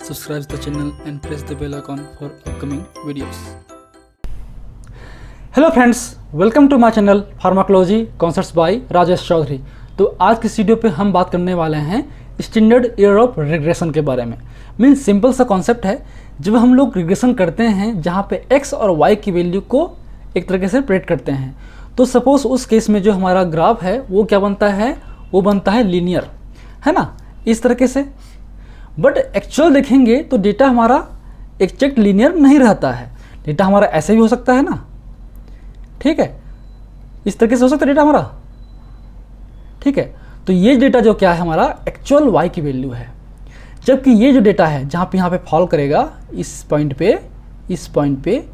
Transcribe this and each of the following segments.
subscribe the channel and press the bell icon for upcoming videos. Hello friends, welcome to my channel pharmacology concepts by Rajesh Chaudhary. तो आज की इस video पे हम बात करने वाले हैं स्टैंडर्ड एरर ऑफ रिग्रेशन के बारे में। मीन सिंपल सा कॉन्सेप्ट है, जब हम लोग रिग्रेशन करते हैं जहाँ पे x और y की वैल्यू को एक तरीके से प्रेडिक्ट करते हैं, तो सपोज उस केस में जो हमारा ग्राफ है वो क्या बनता है, वो बनता है लीनियर, है ना, इस तरीके से। बट एक्चुअल देखेंगे तो डेटा हमारा एग्जैक्ट लीनियर नहीं रहता है। डेटा हमारा ऐसे भी हो सकता है ना, ठीक है, इस तरीके से हो सकता है डेटा हमारा, ठीक है। तो ये डेटा जो क्या है हमारा एक्चुअल y की वैल्यू है, जबकि ये जो डेटा है जहाँ पे यहाँ पे फॉल करेगा इस पॉइंट पे, इस पॉइंट पे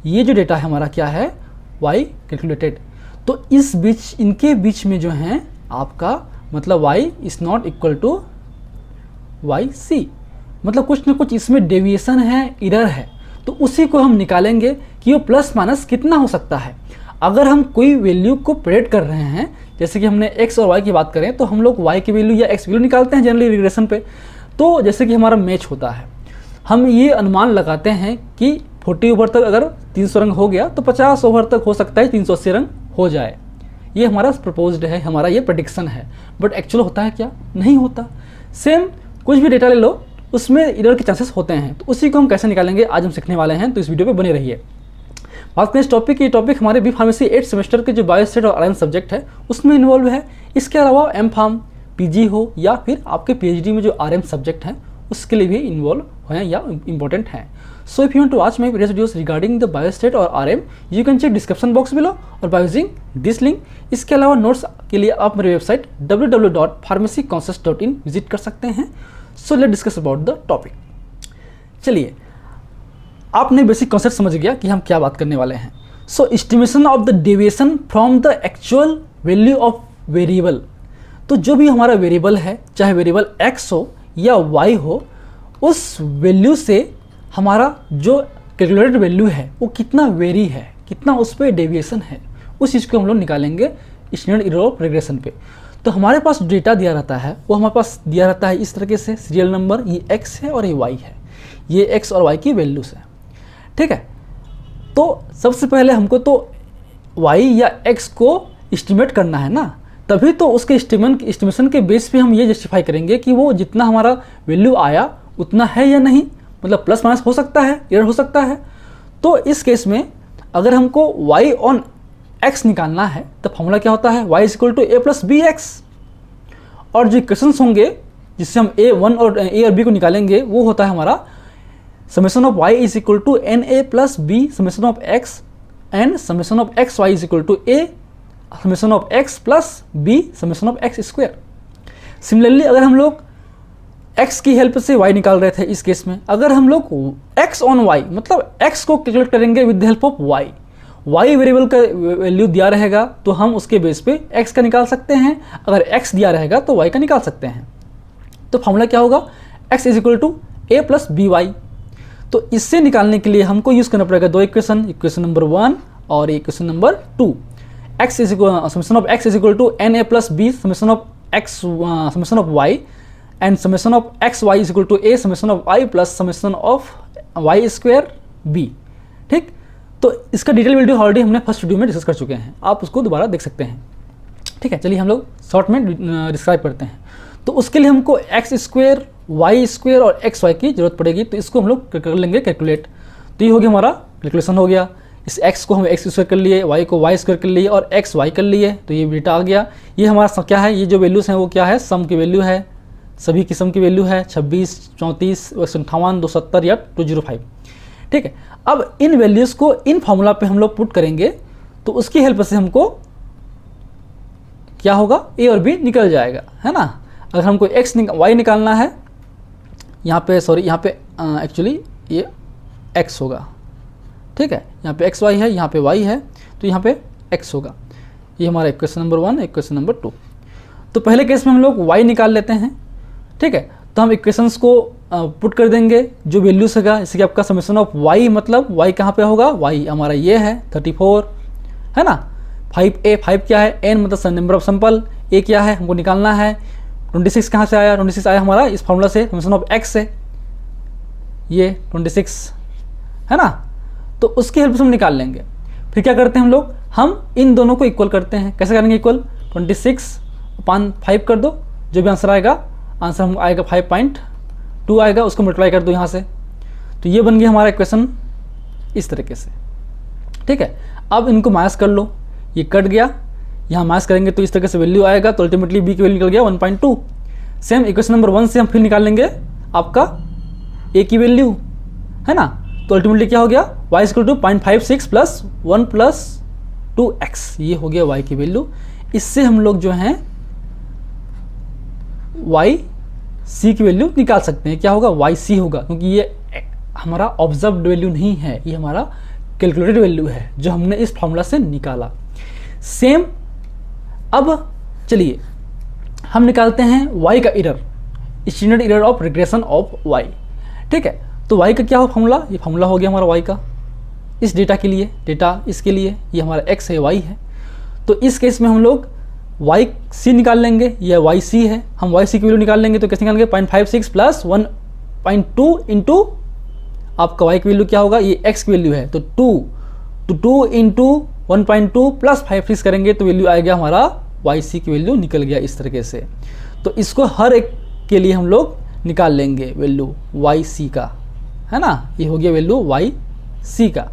ये जो डेटा है हमारा क्या है, y कैलकुलेटेड। तो इस बीच, इनके बीच में जो है आपका मतलब y is not equal to YC, मतलब कुछ ना कुछ इसमें डेविएशन है, एरर है। तो उसी को हम निकालेंगे कि वो प्लस माइनस कितना हो सकता है। अगर हम कोई वैल्यू को प्रेडिक्ट कर रहे हैं, जैसे कि हमने x और y की बात करें तो हम लोग y की वैल्यू या x वैल्यू निकालते हैं जनरली रिग्रेशन पे। तो जैसे कि हमारा मैच होता है, हम ये अनुमान लगाते हैं कि 40 ओवर तक अगर 300 रंग हो गया तो 50 ओवर तक हो सकता है 380 रंग हो जाए। ये हमारा प्रपोज्ड है, हमारा ये प्रेडिक्शन है। बट एक्चुअल होता है क्या, नहीं होता। सेम कुछ भी डेटा ले लो, उसमें एरर के चांसेस होते हैं। तो उसी को हम कैसे निकालेंगे आज हम सीखने वाले हैं, तो इस वीडियो पे बने रहिए। बात करें इस टॉपिक की, टॉपिक हमारे बी फार्मेसी 8 सेमेस्टर के जो बायोस्टेट और आरएम सब्जेक्ट है उसमें इन्वॉल्व है। इसके अलावा एम फार्म, पीजी हो या फिर आपके पीएचडी में जो आरएम सब्जेक्ट हैं उसके लिए भी इन्वॉल्व हैं या इंपॉर्टेंट हैं। So if you want to watch my videos regarding the biostat और RM, you can check description box below और बाय यूजिंग दिस लिंक। इसके अलावा नोट्स के लिए आप मेरी वेबसाइट www.pharmacyconcepts.in विजिट कर सकते हैं। So let discuss about the topic. चलिए, आपने बेसिक कॉन्सेप्ट समझ गया कि हम क्या बात करने वाले हैं। So estimation of the deviation from the actual value of variable. तो जो भी हमारा वेरिएबल है, चाहे वेरिएबल x हो या y हो, उस वैल्यू से हमारा जो कैलकुलेटेड वैल्यू है वो कितना वेरी है, कितना उस पर डेविएशन है, उस चीज़ को हम लोग निकालेंगे स्टैंडर्ड एरर ऑफ रिग्रेशन पे। तो हमारे पास डेटा दिया रहता है, वो हमारे पास दिया रहता है इस तरीके से, सीरियल नंबर, ये x है और ये y है, ये x और y की वैल्यूज है, ठीक है। तो सबसे पहले हमको तो y या x को एस्टिमेट करना है ना, तभी तो उसके एस्टिमेशन के बेस पे हम ये जस्टिफाई करेंगे कि वो जितना हमारा वैल्यू आया उतना है या नहीं, मतलब प्लस माइनस हो सकता है, एरर हो सकता है। तो इस केस में अगर हमको y ऑन x निकालना है तो फॉर्मूला क्या होता है, y is equal to a plus B X. और जो इक्वेशंस होंगे जिससे हम a1 और a और b को निकालेंगे वो होता है हमारा summation of y is equal to na plus b summation of x and summation of xy is equal to a summation of x plus b summation of x square. Similarly अगर हम लोग x की help से y निकाल रहे थे, इस case में अगर हम लोग x ऑन y मतलब x को कैलकुलेट करेंगे with the help of y variable का वैल्यू दिया रहेगा तो हम उसके बेस पे x का निकाल सकते हैं, अगर x दिया रहेगा तो y का निकाल सकते हैं। तो फॉर्मूला क्या होगा, x is equal to a plus B Y. तो इससे निकालने के लिए हमको यूज़ करना पड़ेगा दो इक्वेशन, इक्वेशन नंबर 1 और equation number 2। x is equal summation of x is equal to na plus b summation of x summation of y and summation of X Y is equal to a summation of y plus summation of y square b, ठीक। तो इसका detail video already हमने first video में discuss कर चुके हैं, आप उसको दोबारा देख सकते हैं, ठीक है। चलिए हम लोग शॉर्ट में डिस्क्राइब करते हैं। तो उसके लिए हमको एक्स स्क्वायर, वाई स्क्वायर और एक्स वाई की जरूरत पड़ेगी, तो इसको हम लोग कर लेंगे कैलकुलेट। तो ये हो गया हमारा कैलकुलेशन हो गया। इस x को हम एक्स स्क्वायर कर लिए, y को y स्क्वायर कर लिए और एक्स वाई कर लिए, तो ये डेटा आ गया। ये हमारा क्या है, ये जो वैल्यूज़ हैं वो क्या है, सम की वैल्यू है, सभी की सम की वैल्यू है 26, 34, 158, 270 या 205, ठीक है। अब इन वैल्यूज़ को इन फॉर्मूला पे हम लोग पुट करेंगे तो उसकी हेल्प से हमको क्या होगा, a और b निकल जाएगा, है ना। अगर हमको y निकालना है, यहाँ पे सॉरी, यहाँ पे एक्चुअली ये x होगा, ठीक है। यहाँ पे xy है, यहाँ पे y है, तो यहाँ पे x होगा। ये हमारा इक्वेशन नंबर 1, इक्वेशन नंबर 2। तो पहले केस में हम लोग y निकाल लेते हैं, ठीक है। तो हम इक्वेशंस को पुट कर देंगे जो वैल्यूज होगा, जैसे कि आपका समेशन ऑफ y मतलब y कहाँ पे होगा, y हमारा ये है 34, है ना। 5a, 5 क्या है, n मतलब नंबर ऑफ सैंपल, a क्या है हमको निकालना है, 26 कहाँ से आया, 26 आया हमारा इस फॉर्मूला से समेशन ऑफ x से, ये 26 है ना, तो उसकी हेल्प से हम निकाल लेंगे। फिर क्या करते हैं हम लोग, हम इन दोनों को इक्वल करते हैं। कैसे करेंगे इक्वल, 26/5 कर दो, जो भी आंसर आएगा, आंसर हम आएगा 5.2 आएगा, उसको मल्टीप्लाई कर दो यहाँ से, तो ये बन गया हमारा इक्वेशन इस तरीके से। ठीक है, अब इनको माइनस कर लो, ये कट गया, यहाँ माइनस करेंगे तो इस तरीके से वैल्यू आएगा, तो अल्टीमेटली बी की वैल्यू निकल गया 1.2। सेम इक्वेशन नंबर 1 से हम फिर निकाल लेंगे आपका ए की वैल्यू, है ना, तो अल्टीमेटली क्या हो गया, y equal to 0.56 plus 1 plus 2x, ये हो गया y की वैल्यू। इससे हम लोग जो हैं y c की वैल्यू निकाल सकते हैं। क्या होगा, y c होगा, क्योंकि ये हमारा ऑब्जर्व्ड वैल्यू नहीं है, ये हमारा कैलकुलेटेड वैल्यू है जो हमने इस फॉर्मूला से निकाला। सेम अब चलिए हम निकालते हैं y का error, standard error of regression of y। ठीक है, तो y का क्या हो फॉर्मूला, ये फॉर्मूला हो गया हमारा y का इस डेटा के लिए, डेटा इसके लिए, ये हमारा x है, y है, तो इस केस में हम लोग y c निकाल लेंगे, यह y c है, हम y c की वैल्यू निकाल लेंगे, तो कैसे निकालेंगे, 0.56 प्लस 1.2 इंटू आपका y की वैल्यू क्या होगा, ये x की वैल्यू है, तो 2 इंटू 1.2 प्लस 56 करेंगे तो वैल्यू आएगा हमारा y c की वैल्यू निकल गया इस तरीके से। तो इसको हर एक के लिए हम लोग निकाल लेंगे वैल्यू y c का, है ना, ये हो गया वैल्यू y c का।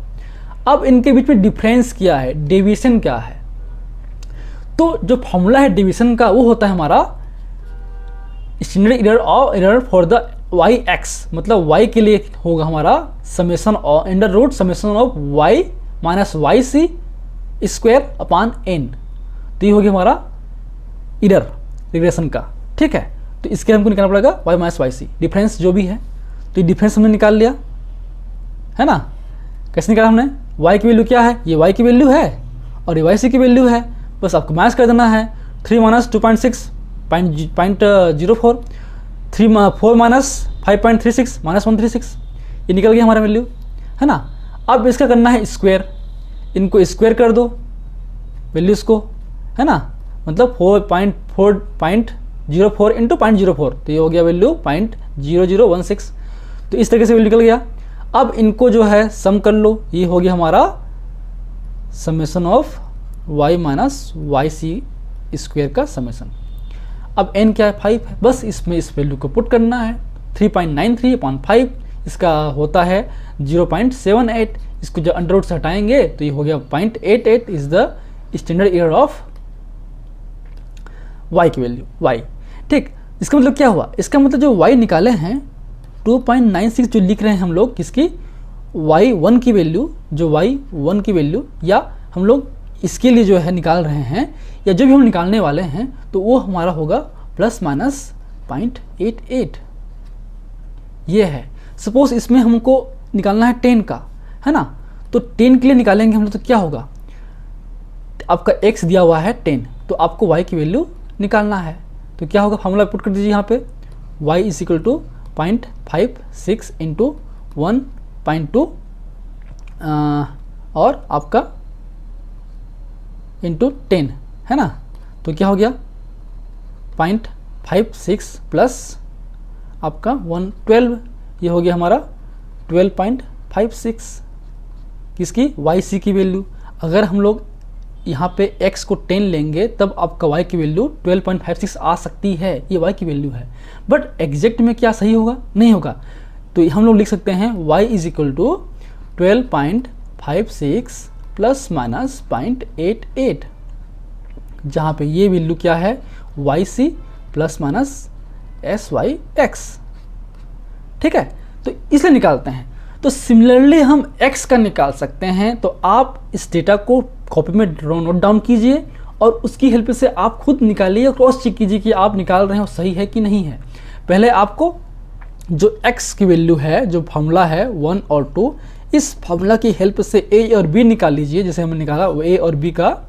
अब इनके बीच में डिफरेंस क्या है, डेविएशन क्या है, तो जो फॉर्मूला है डिवीजन का वो होता है हमारा standard error for the y x, मतलब y के लिए होगा हमारा summation under root summation of y minus Y C square upon n, तो ये हो गया हमारा एरर रिग्रेशन का। ठीक है, तो इसके हमको निकालना पड़ेगा y minus Y C, difference जो भी है, तो ये डिफरेंस हमने निकाल लिया, है ना। कैसे निकाला हमने, y की वैल्यू क्या है, ये y की वैल्यू है और ये वाई सी की वैल्यू है, बस आपको माइनस कर देना है। 3 माइनस 2.6 0.04, 4 माइनस 5.36 माइनस 136, ये निकल गया हमारा वैल्यू, है ना। अब इसका करना है स्क्वायर, इनको स्क्वायर कर दो वैल्यूज़ को, है ना, मतलब 4.04 इंटू 0.04, तो ये हो गया वैल्यू 0.0016, तो इस तरीके से वैल्यू निकल गया। अब इनको जो है सम कर लो, ये हो गया हमारा summation of y minus Y C square का समेशन। अब n क्या है, 5 है, बस इसमें इस वैल्यू को पुट करना है, 3.93/5, इसका होता है 0.78, इसको जब अंडर रूट से हटाएंगे तो ये हो गया 0.88 is the standard error of y की वैल्यू y। ठीक, इसका मतलब क्या हुआ, इसका मतलब जो y निकाले हैं 2.96 जो लिख रहे हैं हम लोग, किसकी, y1 की वैल्यू, जो y1 की वैल्यू, या हम लोग इसके लिए जो है निकाल रहे हैं, या जो भी हम निकालने वाले हैं, तो वो हमारा होगा प्लस माइनस 0.88, ये है। सपोज इसमें हमको निकालना है 10 का, है ना, तो 10 के लिए निकालेंगे हम लोग, तो क्या होगा, आपका x दिया हुआ है 10, तो आपको y की वैल्यू निकालना है, तो क्या होगा, फॉर्मूला पुट कर दीजिए यहाँ पे, y is equal to 0.56 into 1.2 और आपका इंटू 10, है ना, तो क्या हो गया 0.56 प्लस आपका 112, ये हो गया हमारा 12.56 किसकी, वाई सी की वैल्यू। अगर हम लोग यहाँ पे x को 10 लेंगे तब आपका y की वैल्यू 12.56 आ सकती है, ये y की वैल्यू है, बट एग्जैक्ट में क्या सही होगा, नहीं होगा, तो हम लोग लिख सकते हैं y is equal to 12.56 plus minus 0.88, जहाँ पे ये वैल्यू क्या है, Y C plus minus S Y X. ठीक है, तो इसलिए निकालते हैं। तो सिमिलरली हम x का निकाल सकते हैं, तो आप इस डेटा को कॉपी में नोट डाउन कीजिए और उसकी हेल्प से आप खुद निकालिए और क्रॉस चेक कीजिए कि आप निकाल रहे हो सही है कि नहीं है। पहले आपको जो x की वैल्यू है, जो फार्मूला है 1 और 2, इस फार्मूला की हेल्प से a और b निकाल लीजिए, जैसे हमने निकाला a और b का,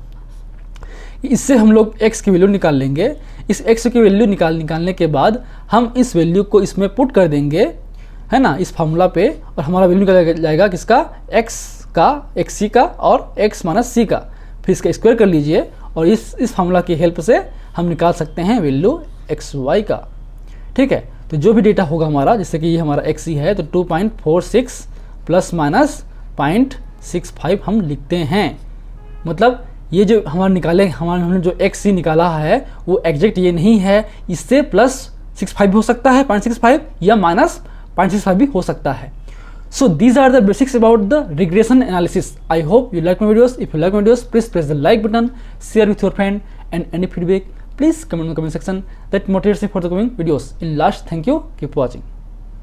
इससे हम लोग x की वैल्यू निकाल लेंगे। इस x की वैल्यू निकालने के बाद हम इस वैल्यू को इसमें पुट कर देंगे, है ना, इस फार्मूला पे, और हमारा वैल्यू निकल जाएगा किसका, x c का और x माइनस c का। फिर इसका स्क्वायर कर लीजिए और इस फार्मूला की हेल्प से हम निकाल सकते हैं वैल्यू xy का। ठीक है, तो जो भी डेटा होगा हमारा, जैसे कि ये हमारा XC है तो 2.46 प्लस माइनस 0.65 हम लिखते हैं। मतलब ये जो हमने जो XC निकाला है वो एग्जैक्ट ये नहीं है, इससे प्लस 65 भी हो सकता है 0.65 या माइनस 0.65 भी हो सकता है। So these are the basics about the regression analysis. I hope you like my videos. If you like my videos, please press the like button, share with your friend, and any feedback, please comment in the comment section. That motivates me for the coming videos. In last, thank you. Keep watching.